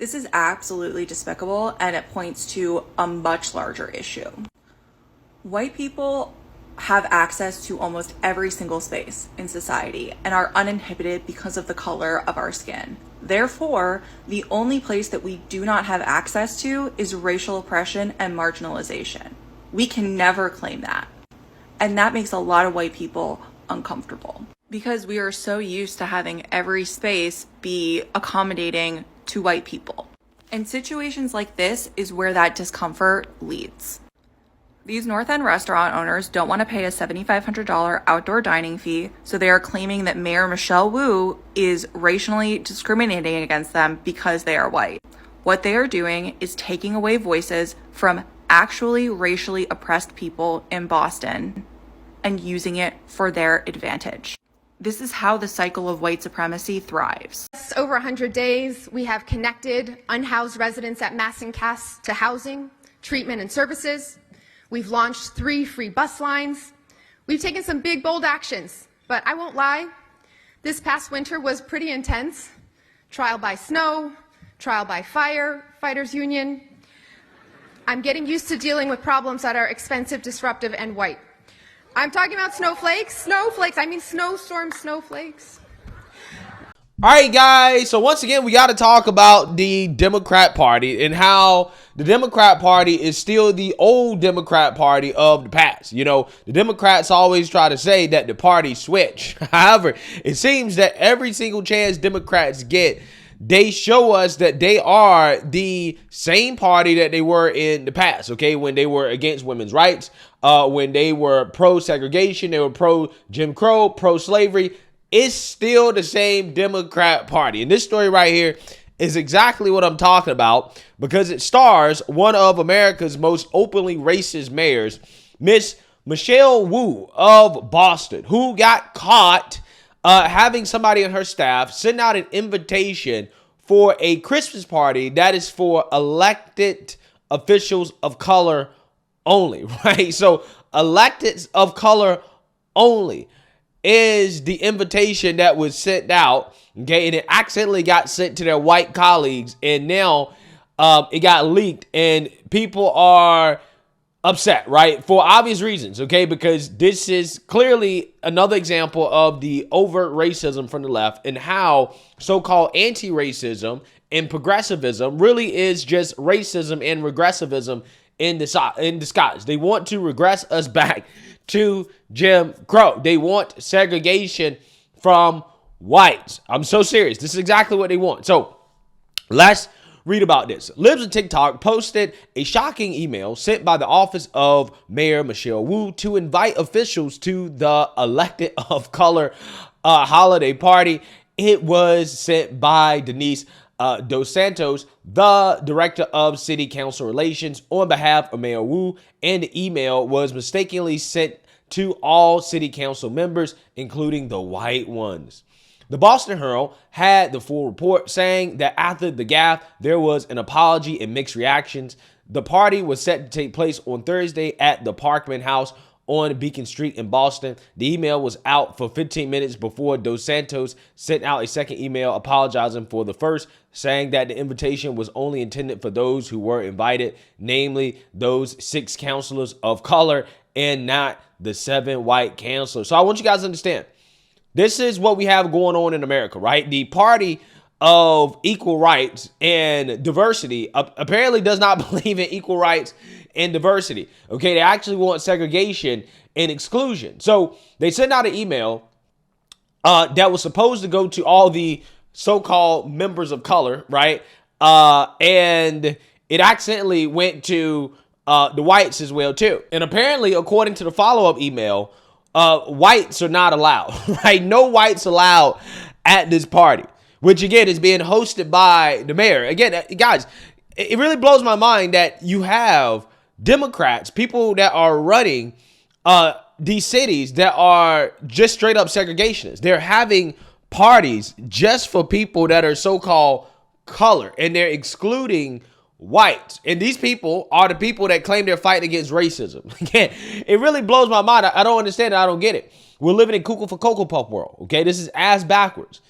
This is absolutely despicable, and it points to a much larger issue. White people have access to almost every single space in society and are uninhibited because of the color of our skin. Therefore, the only place that we do not have access to is racial oppression and marginalization. We can never claim that. And that makes a lot of white people uncomfortable because we are so used to having every space be accommodating to white people. And situations like this is where that discomfort leads. These North End restaurant owners don't want to pay a $7,500 outdoor dining fee, so they are claiming that Mayor Michelle Wu is racially discriminating against them because they are white. What they are doing is taking away voices from actually racially oppressed people in Boston and using it for their advantage. This is how the cycle of white supremacy thrives. Over 100 days, we have connected unhoused residents at Mass and Cass to housing, treatment, and services. We've launched 3 free bus lines. We've taken some big, bold actions, but I won't lie, this past winter was pretty intense. Trial by snow, trial by fire, fighters union. I'm getting used to dealing with problems that are expensive, disruptive, and white. I'm talking about snowflakes, I mean snowstorm snowflakes. All right, guys. So once again, we got to talk about the Democrat Party and how the Democrat Party is still the old Democrat Party of the past. You know, the Democrats always try to say that the party switch. However, it seems that every single chance Democrats get, they show us that they are the same party that they were in the past, okay, when they were against women's rights, when they were pro-segregation, they were pro-Jim Crow, pro-slavery. It's still the same Democrat Party. And this story right here is exactly what I'm talking about because it stars one of America's most openly racist mayors, Miss Michelle Wu of Boston, who got caught having somebody on her staff send out an invitation for a Christmas party that is for elected officials of color only, right? So electeds of color only is the invitation that was sent out, okay, and it accidentally got sent to their white colleagues, and now it got leaked, and people are upset, right, for obvious reasons, okay, because this is clearly another example of the overt racism from the left and how so-called anti-racism and progressivism really is just racism and regressivism in disguise. They want to regress us back to Jim Crow. They want segregation from whites. I'm so serious. This is exactly what they want. So let's read about this. Libs on TikTok posted a shocking email sent by the office of Mayor Michelle Wu to invite officials to the elected of color holiday party. It was sent by Denise Dos Santos, the director of city council relations, on behalf of Mayor Wu, and the email was mistakenly sent to all city council members, including the white ones. The Boston Herald had the full report saying that after the gaffe, there was an apology and mixed reactions. The party was set to take place on Thursday at the Parkman House on Beacon Street in Boston. The email was out for 15 minutes before Dos Santos sent out a second email apologizing for the first, saying that the invitation was only intended for those who were invited, namely those 6 councilors of color and not the 7 white councilors. So I want you guys to understand, this is what we have going on in America, right? The party of equal rights and diversity apparently does not believe in equal rights and diversity. Okay, they actually want segregation and exclusion. So they sent out an email that was supposed to go to all the so-called members of color, right? And it accidentally went to the whites as well too. And apparently, according to the follow-up email, whites are not allowed, right? No whites allowed at this party, which again is being hosted by the mayor. Again, guys, it really blows my mind that you have Democrats, people that are running these cities that are just straight up segregationists. They're having parties just for people that are so-called color, and they're excluding whites. And these people are the people that claim they're fighting against racism. Again, it really blows my mind. I don't understand it. I don't get it. We're living in cuckoo for Cocoa Puff world. Okay, this is ass backwards.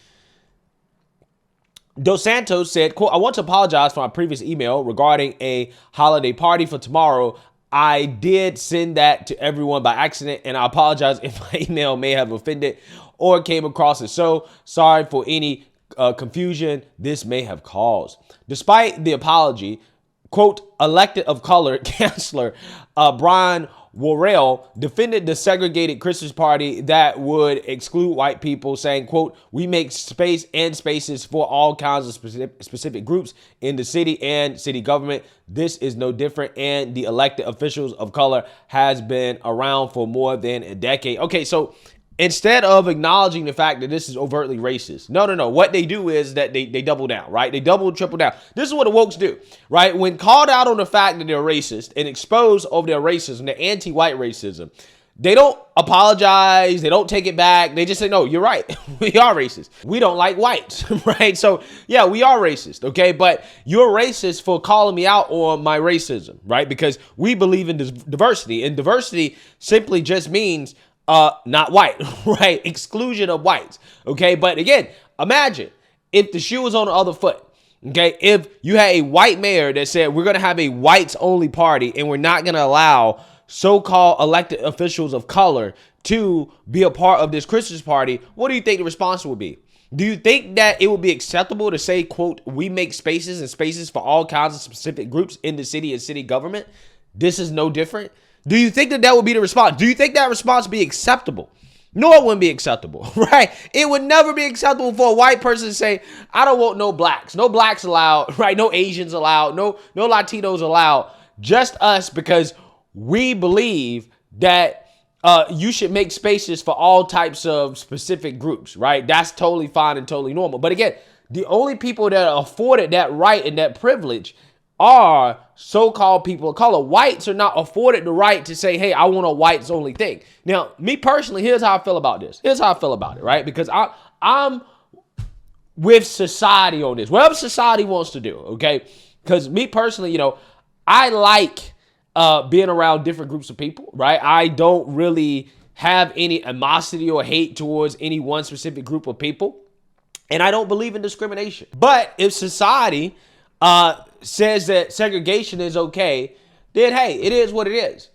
Dos Santos said, quote, I want to apologize for my previous email regarding a holiday party for tomorrow. I did send that to everyone by accident, and I apologize if my email may have offended or came across as so. Sorry for any confusion this may have caused. Despite the apology, quote, elected of color Chancellor Brian Worrell defended the segregated Christmas party that would exclude white people, saying, quote, we make space and spaces for all kinds of specific groups in the city and city government. This is no different, and the elected officials of color has been around for more than a decade. Okay, so instead of acknowledging the fact that this is overtly racist, no. What they do is that they double down, right? They double, triple down. This is what the wokes do, right? When called out on the fact that they're racist and exposed over their racism, their anti-white racism, they don't apologize. They don't take it back. They just say, no, you're right. We are racist. We don't like whites, right? So yeah, we are racist, okay? But you're racist for calling me out on my racism, right? Because we believe in diversity, and diversity simply just means not white, right? Exclusion of whites. Okay. But again, imagine if the shoe was on the other foot. Okay. If you had a white mayor that said, we're going to have a whites only party and we're not going to allow so-called elected officials of color to be a part of this Christmas party, what do you think the response would be? Do you think that it would be acceptable to say, quote, we make spaces and spaces for all kinds of specific groups in the city and city government? This is no different. Do you think that that would be the response? Do you think that response would be acceptable? No, it wouldn't be acceptable, right? It would never be acceptable for a white person to say, I don't want no blacks allowed, right? No Asians allowed, no Latinos allowed, just us, because we believe that you should make spaces for all types of specific groups, right? That's totally fine and totally normal. But again, the only people that are afforded that right and that privilege are so-called people of color. Whites are not afforded the right to say, hey, I want a whites only thing. Now, me personally, here's how I feel about this. Here's how I feel about it, right? Because I'm with society on this. Whatever society wants to do, okay? Because me personally, I like being around different groups of people, right? I don't really have any animosity or hate towards any one specific group of people. And I don't believe in discrimination. But if society says that segregation is okay, then hey, it is what it is.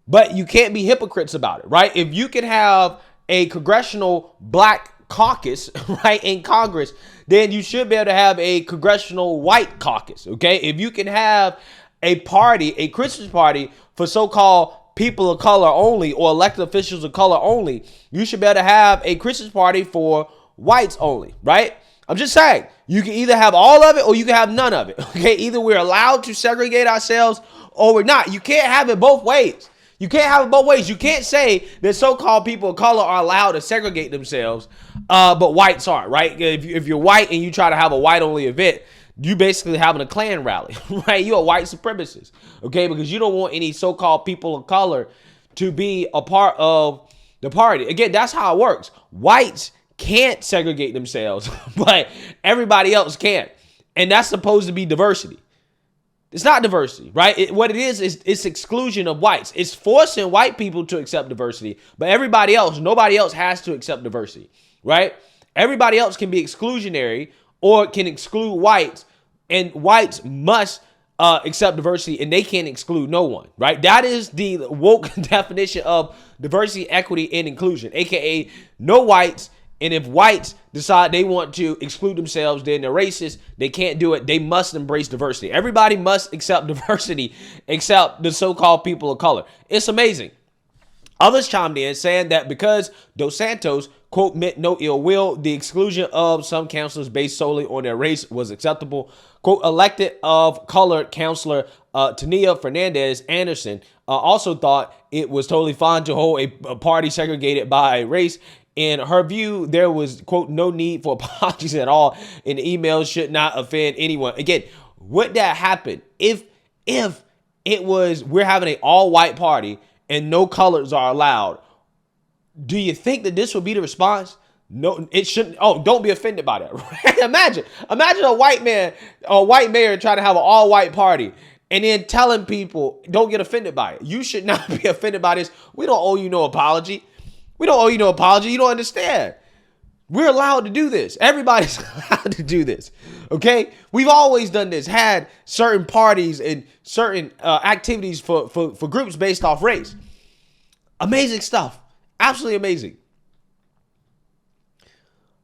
But you can't be hypocrites about it, right? If you can have a congressional black caucus, right, in Congress, then you should be able to have a congressional white caucus, okay? If you can have a party, a Christmas party for so-called people of color only or elected officials of color only, you should be able to have a Christmas party for whites only, right? I'm just saying, you can either have all of it or you can have none of it, okay? Either we're allowed to segregate ourselves or we're not. You can't have it both ways. You can't have it both ways. You can't say that so-called people of color are allowed to segregate themselves, but whites aren't, right? If you're white and you try to have a white-only event, you basically having a Klan rally, right? You're a white supremacist, okay? Because you don't want any so-called people of color to be a part of the party. Again, that's how it works. Whites can't segregate themselves, but everybody else can. And that's supposed to be diversity. It's not diversity, right? What it is it's exclusion of whites. It's forcing white people to accept diversity, but everybody else, nobody else has to accept diversity, right? Everybody else can be exclusionary or can exclude whites, and whites must accept diversity, and they can't exclude no one, right? That is the woke definition of diversity, equity, and inclusion, aka no whites. And if whites decide they want to exclude themselves, then they're racist. They can't do it. They must embrace diversity. Everybody must accept diversity except the so-called people of color. It's amazing. Others chimed in saying that because Dos Santos, quote, meant no ill will, the exclusion of some councilors based solely on their race was acceptable. Quote, elected of color councilor Tania Fernandez Anderson also thought it was totally fine to hold a party segregated by race. In her view, there was, quote, no need for apologies at all, and the emails should not offend anyone. Again, would that happen if it was we're having an all-white party and no colors are allowed? Do you think that this would be the response? No, it shouldn't. Oh, don't be offended by that. Right? Imagine a white mayor trying to have an all-white party and then telling people, don't get offended by it. You should not be offended by this. We don't owe you no apology. We don't owe you no apology. You don't understand. We're allowed to do this. Everybody's allowed to do this. Okay, we've always done this, had certain parties and certain activities for groups based off race. Amazing stuff. Absolutely amazing.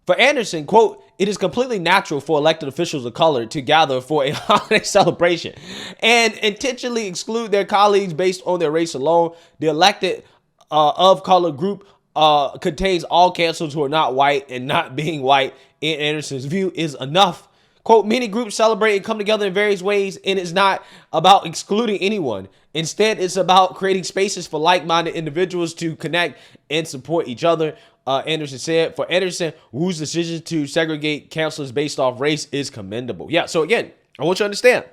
For Anderson, quote, it is completely natural for elected officials of color to gather for a holiday celebration and intentionally exclude their colleagues based on their race alone. The elected of color group contains all cancels who are not white, and not being white, in Anderson's view, is enough. Quote, many groups celebrate and come together in various ways, and it's not about excluding anyone. Instead, it's about creating spaces for like-minded individuals to connect and support each other. Anderson said. For Anderson, Wu's decision to segregate counselors based off race is commendable. Yeah, so again, I want you to understand.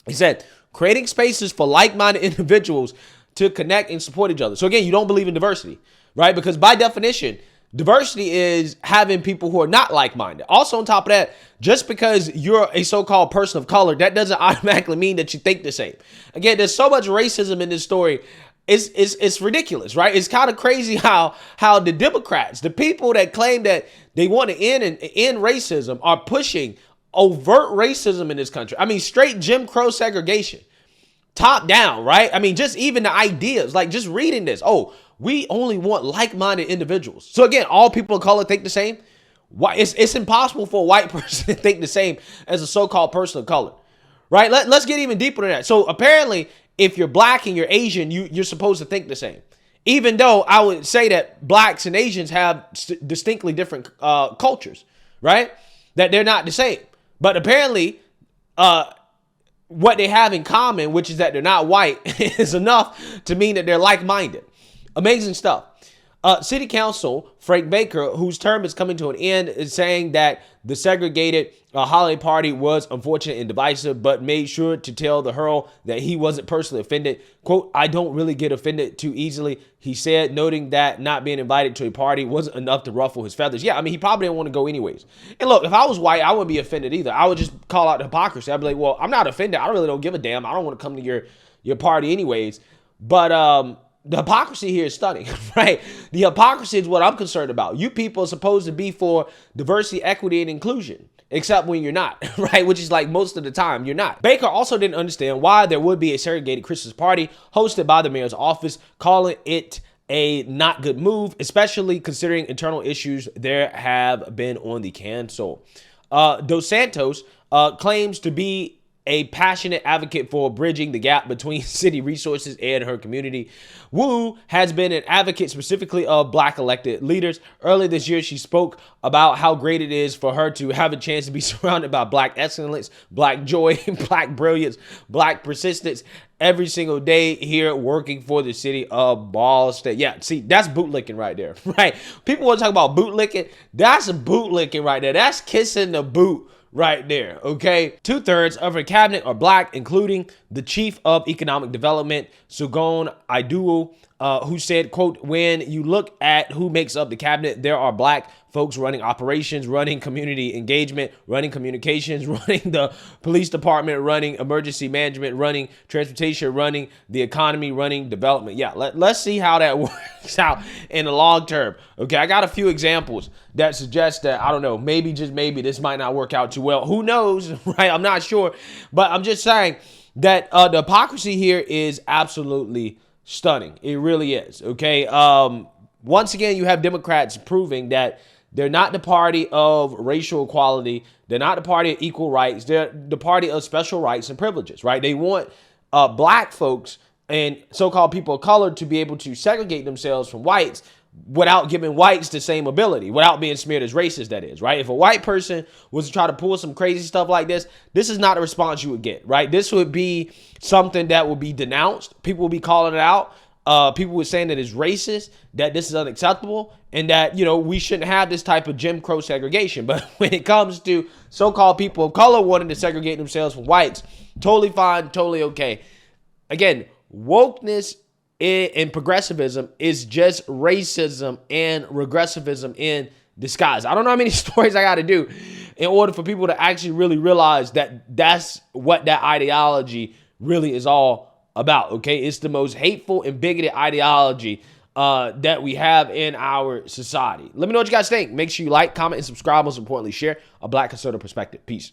He said, creating spaces for like-minded individuals to connect and support each other. So again, you don't believe in diversity, right? Because by definition, diversity is having people who are not like-minded. Also, on top of that, just because you're a so-called person of color, that doesn't automatically mean that you think the same. Again, there's so much racism in this story. It's ridiculous, right? It's kind of crazy how the Democrats, the people that claim that they want to end racism, are pushing overt racism in this country. I mean, straight Jim Crow segregation, top down, right? I mean, just even the ideas, like just reading this. Oh, we only want like-minded individuals. So again, all people of color think the same. Why? It's impossible for a white person to think the same as a so-called person of color, right? Let's get even deeper than that. So apparently, if you're black and you're Asian, you're supposed to think the same. Even though I would say that blacks and Asians have distinctly different cultures, right? That they're not the same. But apparently, what they have in common, which is that they're not white, is enough to mean that they're like-minded. Amazing stuff. City Council Frank Baker, whose term is coming to an end, is saying that the segregated holiday party was unfortunate and divisive, but made sure to tell the Herald that he wasn't personally offended. Quote, I don't really get offended too easily, he said, noting that not being invited to a party wasn't enough to ruffle his feathers. Yeah, I mean, he probably didn't want to go anyways. And look, if I was white, I wouldn't be offended either. I would just call out the hypocrisy. I'd be like, well, I'm not offended. I really don't give a damn. I don't want to come to your party anyways. But the hypocrisy here is stunning, right? The hypocrisy is what I'm concerned about. You people are supposed to be for diversity, equity, and inclusion, except when you're not, right? Which is like most of the time you're not. Baker also didn't understand why there would be a segregated Christmas party hosted by the mayor's office, calling it a not good move, especially considering internal issues there have been on the council. Dos Santos claims to be a passionate advocate for bridging the gap between city resources and her community. Wu has been an advocate specifically of black elected leaders. Earlier this year, she spoke about how great it is for her to have a chance to be surrounded by black excellence, black joy, black brilliance, black persistence every single day here working for the city of Boston. Yeah, see, that's bootlicking right there, right? People want to talk about bootlicking. That's a bootlicking right there. That's kissing the boot right there, okay? 2/3 of her cabinet are black, including the chief of economic development, Sugon Aiduo, who said, quote, when you look at who makes up the cabinet, there are black folks running operations, running community engagement, running communications, running the police department, running emergency management, running transportation, running the economy, running development. Yeah, let's see how that works out in the long term. Okay, I got a few examples that suggest that, I don't know, maybe, just maybe, this might not work out too well. Who knows, right? I'm not sure. But I'm just saying that the hypocrisy here is absolutely stunning. It really is, okay? Once again, you have Democrats proving that they're not the party of racial equality. They're not the party of equal rights. They're the party of special rights and privileges, right? They want black folks and so-called people of color to be able to segregate themselves from whites without giving whites the same ability, without being smeared as racist, that is, right? If a white person was to try to pull some crazy stuff like this is not a response you would get, right? This would be something that would be denounced. People would be calling it out. People were saying that it's racist, that this is unacceptable, and that, you know, we shouldn't have this type of Jim Crow segregation. But when it comes to so-called people of color wanting to segregate themselves from whites, totally fine, totally okay. Again, wokeness and progressivism is just racism and regressivism in disguise. I don't know how many stories I got to do in order for people to actually really realize that that's what that ideology really is all about, okay? It's the most hateful and bigoted ideology that we have in our society. Let me know what you guys think. Make sure you like, comment, and subscribe. Most importantly, share a Black conservative perspective. Peace.